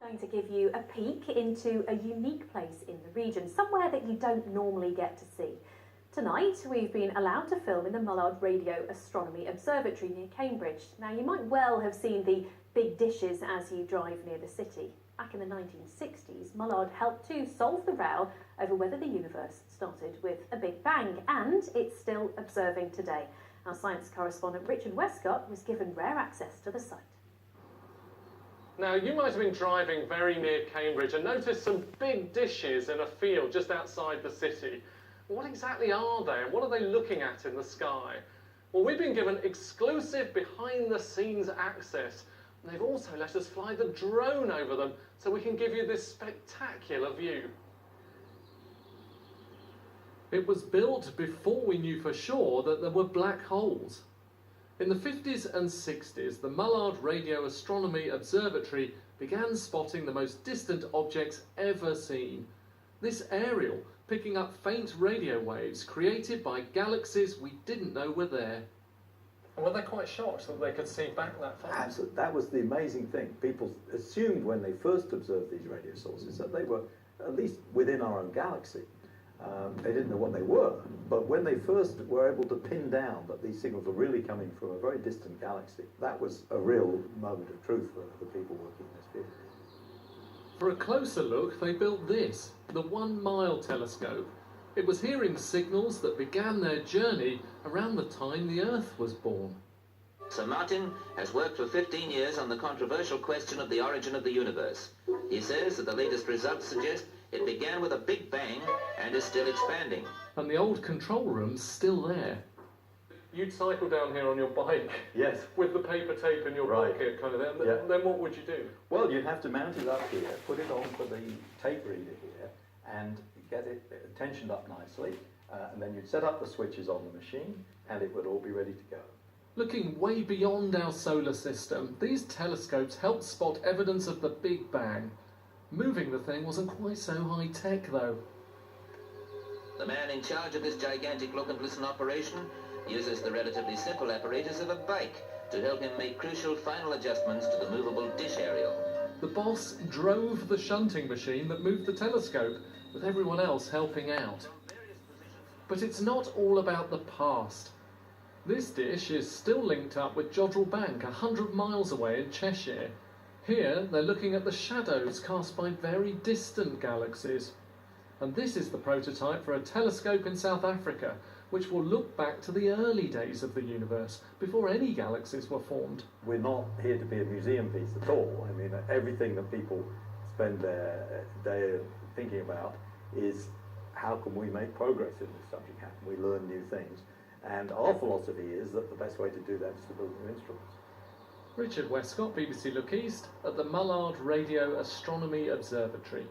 going to give you a peek into a unique place in the region, somewhere that you don't normally get to see. Tonight we've been allowed to film in the Mullard Radio Astronomy Observatory near Cambridge. Now you might well have seen the big dishes as you drive near the city. Back in the 1960s, Mullard helped to solve the row over whether the universe started with a Big Bang, and it's still observing today. Our science correspondent Richard Westcott was given rare access to the site. Now, you might have been driving very near Cambridge and noticed some big dishes in a field just outside the city. What exactly are they, and what are they looking at in the sky? Well, we've been given exclusive behind-the-scenes access. And they've also let us fly the drone over them so we can give you this spectacular view. It was built before we knew for sure that there were black holes. In the 50s and 60s, the Mullard Radio Astronomy Observatory began spotting the most distant objects ever seen. This aerial picking up faint radio waves created by galaxies we didn't know were there. And were they quite shocked that they could see back that far? Absolutely. That was the amazing thing. People assumed when they first observed these radio sources that they were at least within our own galaxy. They didn't know what they were, but when they first were able to pin down that these signals were really coming from a very distant galaxy, that was a real moment of truth for the people working in this field. For a closer look, they built this, the 1 Mile telescope. It was hearing signals that began their journey around the time the Earth was born. Sir Martin has worked for 15 years on the controversial question of the origin of the universe. He says that the latest results suggest it began with a Big Bang and is still expanding. And the old control room's still there. You'd cycle down here on your bike? Yes. With the paper tape in your pocket, kind of thing. Yeah. Then what would you do? Well, you'd have to mount it up here, put it onto the tape reader here, and get it tensioned up nicely, and then you'd set up the switches on the machine, and it would all be ready to go. Looking way beyond our solar system, these telescopes helped spot evidence of the Big Bang. Moving the thing wasn't quite so high-tech, though. The man in charge of this gigantic look-and-listen operation uses the relatively simple apparatus of a bike to help him make crucial final adjustments to the movable dish aerial. The boss drove the shunting machine that moved the telescope, with everyone else helping out. But it's not all about the past. This dish is still linked up with Jodrell Bank, 100 miles away in Cheshire. Here, they're looking at the shadows cast by very distant galaxies. And this is the prototype for a telescope in South Africa, which will look back to the early days of the universe, before any galaxies were formed. We're not here to be a museum piece at all. I mean, everything that people spend their day thinking about is how can we make progress in this subject? How can we learn new things? And our philosophy is that the best way to do that is to build new instruments. Richard Westcott, BBC Look East, at the Mullard Radio Astronomy Observatory.